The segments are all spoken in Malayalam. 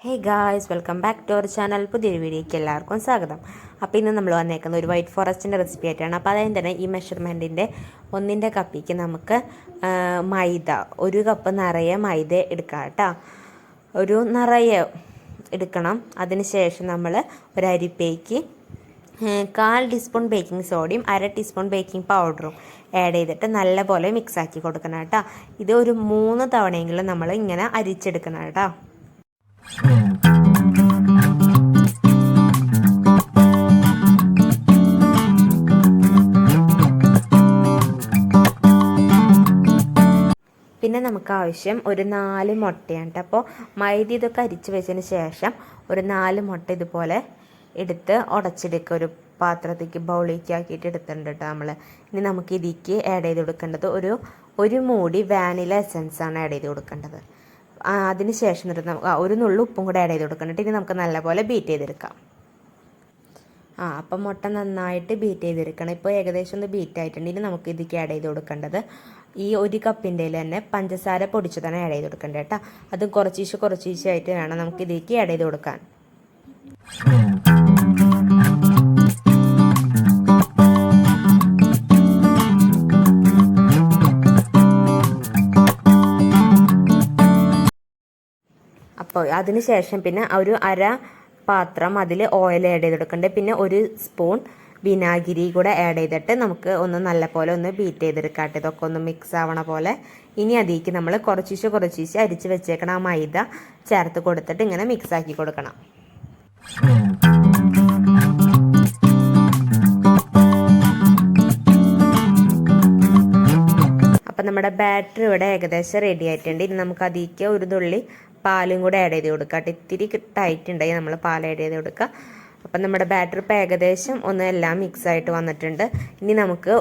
Hey guys, welcome back to our channel. പുതിയൊരു വീഡിയോയ്ക്ക് എല്ലാവർക്കും സ്വാഗതം. അപ്പോൾ ഇന്ന് നമ്മൾ വന്നേക്കുന്ന ഒരു വൈറ്റ് ഫോറസ്റ്റിൻ്റെ റെസിപ്പി ആയിട്ടാണ്. അപ്പോൾ അതായത് തന്നെ ഈ മെഷർമെൻറ്റിൻ്റെ 1 കപ്പിക്ക് നമുക്ക് മൈദ 1 കപ്പ് നിറയെ മൈദ എടുക്കാം കേട്ടോ. ഒരു നിറയെ എടുക്കണം. അതിന് ശേഷം നമ്മൾ ഒരു അരിപ്പയ്ക്ക് 1/4 ടീസ്പൂൺ ബേക്കിംഗ് സോഡയും 1/2 ടീസ്പൂൺ ബേക്കിംഗ് പൗഡറും ആഡ് ചെയ്തിട്ട് നല്ലപോലെ മിക്സാക്കി കൊടുക്കണം കേട്ടോ. ഇത് ഒരു 3 തവണയെങ്കിലും നമ്മൾ ഇങ്ങനെ അരിച്ചെടുക്കണം കേട്ടോ. പിന്നെ നമുക്ക് ആവശ്യം ഒരു 4 മുട്ടയാണ് കേട്ടോ. അപ്പോൾ മൈദ ഇതൊക്കെ അരിച്ച് വെച്ചതിന് ശേഷം ഒരു 4 മുട്ട ഇതുപോലെ എടുത്ത് ഉടച്ചെടുക്കുക. ഒരു പാത്രത്തേക്ക് ബൗളിലേക്ക് ആക്കിയിട്ട് എടുത്തിട്ടുണ്ട് കേട്ടോ നമ്മൾ. ഇനി നമുക്ക് ഇതിലേക്ക് ആഡ് ചെയ്ത് കൊടുക്കേണ്ടത് ഒരു മൂടി വാനില എസൻസ് ആണ് ആഡ് ചെയ്ത് കൊടുക്കേണ്ടത്. അതിന് ശേഷം ഒരു നുള്ളു ഉപ്പും കൂടെ ആഡ് ചെയ്ത് കൊടുക്കുന്നുണ്ട്. ഇനി നമുക്ക് നല്ലപോലെ ബീറ്റ് ചെയ്തെടുക്കാം. അപ്പം മുട്ട നന്നായിട്ട് ബീറ്റ് ചെയ്തെടുക്കണം. ഇപ്പോൾ ഏകദേശം ഒന്ന് ബീറ്റ് ആയിട്ടുണ്ട്. ഇനി നമുക്ക് ഇതിലേക്ക് ആഡ് ചെയ്ത് കൊടുക്കേണ്ടത് ഈ 1 കപ്പിൻ്റെ തന്നെ പഞ്ചസാര പൊടിച്ച് തന്നെ ആഡ് ചെയ്ത് കൊടുക്കേണ്ടത് കേട്ടോ. അത് കുറച്ചീശായിട്ട് വേണം നമുക്ക് ഇതിലേക്ക് ആഡ് ചെയ്ത് കൊടുക്കാൻ. അപ്പോൾ അതിന് ശേഷം പിന്നെ ഒരു അര പാത്രം അതിൽ ഓയിൽ ആഡ് ചെയ്ത് കൊടുക്കേണ്ടത്. പിന്നെ 1 സ്പൂൺ വിനാഗിരി കൂടെ ആഡ് ചെയ്തിട്ട് നമുക്ക് ഒന്ന് നല്ലപോലെ ഒന്ന് ബീറ്റ് ചെയ്തെടുക്കാട്ടെ. ഇതൊക്കെ ഒന്ന് മിക്സ് ആവണ പോലെ. ഇനി അതിലേക്ക് നമ്മൾ കുറച്ചീശെ അരിച്ച് വെച്ചേക്കണം ആ മൈദ ചേർത്ത് കൊടുത്തിട്ട് ഇങ്ങനെ മിക്സ് ആക്കി കൊടുക്കണം. അപ്പം നമ്മുടെ ബാറ്റർ ഇവിടെ ഏകദേശം റെഡി ആയിട്ടുണ്ട്. ഇനി നമുക്ക് അതിലേക്ക് ഒരു തുള്ളി പാലും കൂടെ ആഡ് ചെയ്ത് കൊടുക്കാം. ഇത്തിരി ടൈറ്റുണ്ടെങ്കിൽ നമ്മൾ പാൽ ആഡ് ചെയ്ത് കൊടുക്കുക. അപ്പം നമ്മുടെ ബാറ്റർ ഇപ്പോൾ ഏകദേശം ഒന്ന് എല്ലാം മിക്സായിട്ട് വന്നിട്ടുണ്ട്. ഇനി നമുക്ക്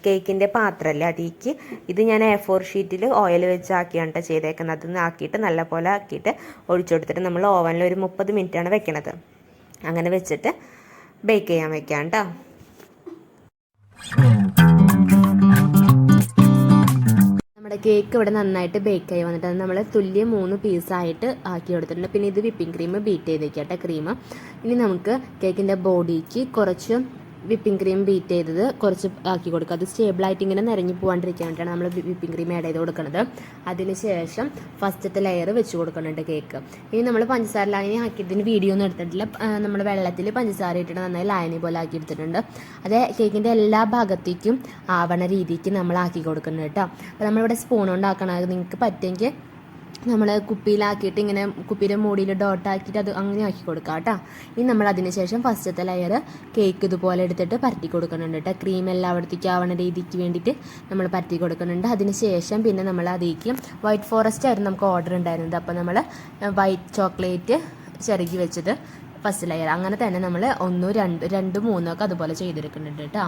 കേക്കിൻ്റെ പാത്രമല്ലേ അതിലേക്ക് ഇത് ഞാൻ A4 ഷീറ്റിൽ ഓയിൽ വെച്ച് ആക്കിയാണ് ചെയ്തേക്കുന്നത്. അതൊന്ന് ആക്കിയിട്ട് നല്ലപോലെ ആക്കിയിട്ട് ഒഴിച്ചു കൊടുത്തിട്ട് നമ്മൾ ഓവനിൽ ഒരു 30 മിനിറ്റാണ് വെക്കണത്. അങ്ങനെ വെച്ചിട്ട് ബേക്ക് ചെയ്യാൻ വെക്കാം കേട്ടോ. നമ്മുടെ കേക്ക് ഇവിടെ നന്നായിട്ട് ബേക്കായി വന്നിട്ട് അത് നമ്മൾ തുല്യം 3 പീസായിട്ട് ആക്കി കൊടുത്തിട്ടുണ്ട്. പിന്നെ ഇത് വിപ്പിംഗ് ക്രീം ബീറ്റ് ചെയ്ത് വെക്കട്ടെ ക്രീം. ഇനി നമുക്ക് കേക്കിൻ്റെ ബോഡിക്ക് കുറച്ച് വിപ്പിംഗ് ക്രീം ബീറ്റ് ചെയ്തത് കുറച്ച് ആക്കി കൊടുക്കുക. അത് സ്റ്റേബിളായിട്ട് ഇങ്ങനെ നിറഞ്ഞു പോകാണ്ടിരിക്കാൻ വേണ്ടിയിട്ടാണ് നമ്മൾ വിപ്പിംഗ് ക്രീം ആഡ് ചെയ്ത് കൊടുക്കുന്നത്. അതിന് ശേഷം ഫസ്റ്റത്തെ ലെയർ വെച്ച് കൊടുക്കുന്നുണ്ട് കേക്ക്. ഇനി നമ്മൾ പഞ്ചസാര ലായനി ആക്കിയതിന് വീഡിയോ ഒന്നും എടുത്തിട്ടില്ല. നമ്മൾ വെള്ളത്തിൽ പഞ്ചസാര ഇട്ടിട്ട് നന്നായി ലായനി പോലെ ആക്കി എടുത്തിട്ടുണ്ട്. അത് കേക്കിൻ്റെ എല്ലാ ഭാഗത്തേക്കും ആവണ രീതിക്ക് നമ്മൾ ആക്കി കൊടുക്കുന്നുണ്ട് കേട്ടോ. അപ്പോൾ നമ്മളിവിടെ സ്പൂൺ കൊണ്ട് ആക്കണം. നിങ്ങൾക്ക് പറ്റുമെങ്കിൽ നമ്മൾ കുപ്പിയിലാക്കിയിട്ട് ഇങ്ങനെ കുപ്പിയുടെ മൂടിയിൽ ഡോട്ടാക്കിയിട്ട് അത് അങ്ങനെ ആക്കി കൊടുക്കാം കേട്ടോ. ഇനി നമ്മൾ അതിന് ശേഷം ഫസ്റ്റത്തെ ലെയർ കേക്ക് ഇതുപോലെ എടുത്തിട്ട് പരത്തി കൊടുക്കുന്നുണ്ട് കേട്ടോ. ക്രീം എല്ലായിടത്തേക്ക് ആവണ രീതിക്ക് വേണ്ടിയിട്ട് നമ്മൾ പരത്തി കൊടുക്കുന്നുണ്ട്. അതിന് ശേഷം പിന്നെ നമ്മൾ അതിലേക്ക് വൈറ്റ് ഫോറസ്റ്റ് ആയിരുന്നു നമുക്ക് ഓർഡർ ഉണ്ടായിരുന്നത്. അപ്പോൾ നമ്മൾ വൈറ്റ് ചോക്ലേറ്റ് ചിരകി വെച്ചത് ഫസ്റ്റ് ലെയർ. അങ്ങനെ തന്നെ നമ്മൾ 1, 2, 3 ഒക്കെ അതുപോലെ ചെയ്തെടുക്കുന്നുണ്ട് കേട്ടോ.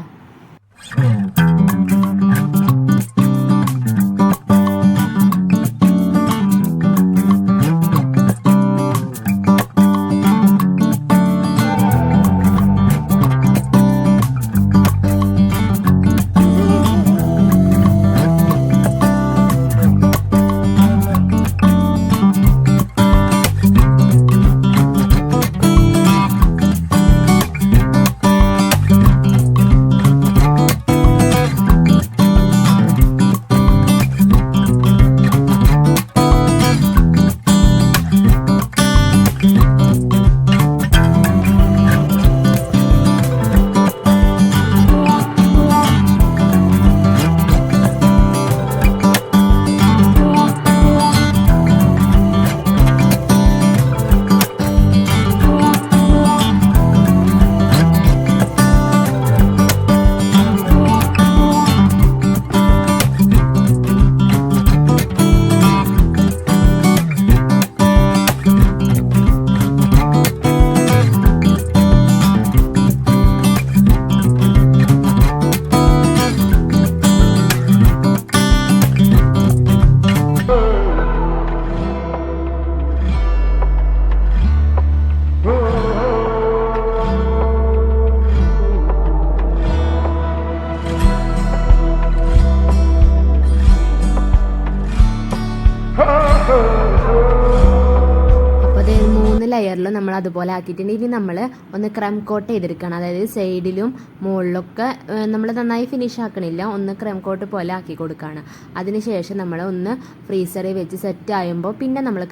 3 ലെയറിലും നമ്മൾ അതുപോലെ ആക്കിയിട്ടുണ്ട്. ഇനി നമ്മൾ ഒന്ന് ക്രം കോട്ട് ചെയ്തെടുക്കണം. അതായത് സൈഡിലും മുകളിലൊക്കെ നമ്മൾ നന്നായി ഫിനിഷ് ആക്കണില്ല, ഒന്ന് ക്രം കോട്ട് പോലെ ആക്കി കൊടുക്കുകയാണ്. അതിനുശേഷം നമ്മൾ ഒന്ന് ഫ്രീസറിൽ വെച്ച് സെറ്റ് ആകുമ്പോൾ പിന്നെ നമ്മൾ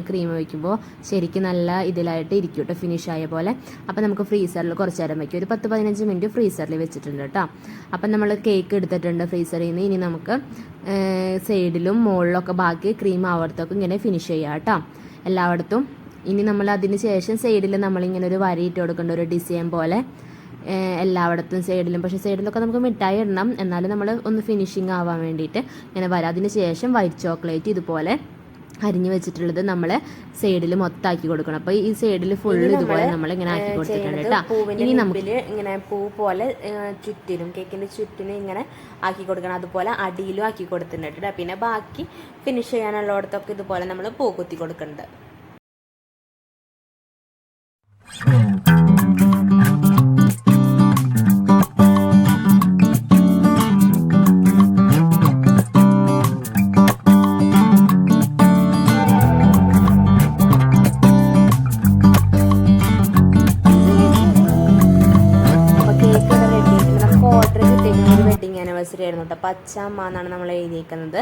ക്രീം വയ്ക്കുമ്പോൾ ശരിക്കും നല്ല ഇതിലായിട്ട് ഇരിക്കും കേട്ടോ, ഫിനിഷ് ആയ പോലെ. അപ്പോൾ നമുക്ക് ഫ്രീസറിൽ കുറച്ച് നേരം വയ്ക്കും, ഒരു 10-15 മിനിറ്റ് ഫ്രീസറിൽ വെച്ചിട്ടുണ്ട് കേട്ടോ. അപ്പം നമ്മൾ കേക്ക് എടുത്തിട്ടുണ്ട് ഫ്രീസറിൽ നിന്ന്. ഇനി നമുക്ക് സൈഡിലും മുകളിലൊക്കെ ബാക്കി ക്രീം ആവർത്തക്കും ഇങ്ങനെ ഫിനിഷ് ചെയ്യാം കേട്ടോ, എല്ലായിടത്തും. ഇനി നമ്മൾ അതിന് ശേഷം സൈഡിൽ നമ്മളിങ്ങനെ ഒരു വരയിട്ട് കൊടുക്കേണ്ട, ഒരു ഡിസൈൻ പോലെ എല്ലായിടത്തും സൈഡിലും. പക്ഷേ സൈഡിലൊക്കെ നമുക്ക് മിഠായി ഇടണം, എന്നാലും നമ്മൾ ഒന്ന് ഫിനിഷിങ് ആവാൻ വേണ്ടിയിട്ട് ഇങ്ങനെ വരാം. അതിന് ശേഷം വൈറ്റ് ചോക്ലേറ്റ് ഇതുപോലെ അരിഞ്ഞ് വെച്ചിട്ടുള്ളത് നമ്മൾ സൈഡിൽ മൊത്തമാക്കി കൊടുക്കണം. അപ്പോൾ ഈ സൈഡിൽ ഫുള്ള് ഇതുപോലെ നമ്മൾ ഇങ്ങനെ ആക്കി കൊടുത്തിട്ടുണ്ട് കേട്ടോ. ഇനി നമുക്ക് ഇങ്ങനെ പൂ പോലെ ചുറ്റിനും കേക്കിൻ്റെ ചുറ്റിനും ഇങ്ങനെ ആക്കി കൊടുക്കണം. അതുപോലെ അടിയിലും ആക്കി കൊടുത്തിട്ടുണ്ട് കേട്ടോ. പിന്നെ ബാക്കി ഫിനിഷ് ചെയ്യാനുള്ളിടത്തൊക്കെ ഇതുപോലെ നമ്മൾ പൂ കുത്തി കൊടുക്കുന്നുണ്ട്. ആനിവേഴ്സറി ആയിരുന്നു കേട്ടോ. പച്ചമ്മ എന്നാണ് നമ്മൾ എഴുതിയിരിക്കുന്നത്.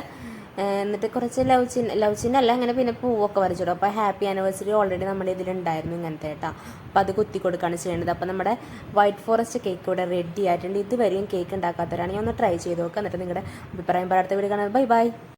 എന്നിട്ട് കുറച്ച് ലവ് ചിഹ്നം അല്ല, അങ്ങനെ പിന്നെ പൂവൊക്കെ വരച്ചിടും. അപ്പോൾ ഹാപ്പി ആനിവേഴ്സറി ഓൾറെഡി നമ്മുടെ ഇതിലുണ്ടായിരുന്നു ഇങ്ങനത്തെ കേട്ടോ. അപ്പോൾ അത് കുത്തി കൊടുക്കുകയാണ് ചെയ്യേണ്ടത്. അപ്പോൾ നമ്മുടെ വൈറ്റ് ഫോറസ്റ്റ് കേക്ക് ഇവിടെ റെഡി ആയിട്ടുണ്ട്. ഇതുവരെയും കേക്ക് ഉണ്ടാക്കാത്തവരാണെങ്കിൽ ഒന്ന് ട്രൈ ചെയ്ത് നോക്കുക. എന്നിട്ട് നിങ്ങളുടെ അഭിപ്രായം പറയാത്ത വീഡിയോ കാണാൻ. Bye bye.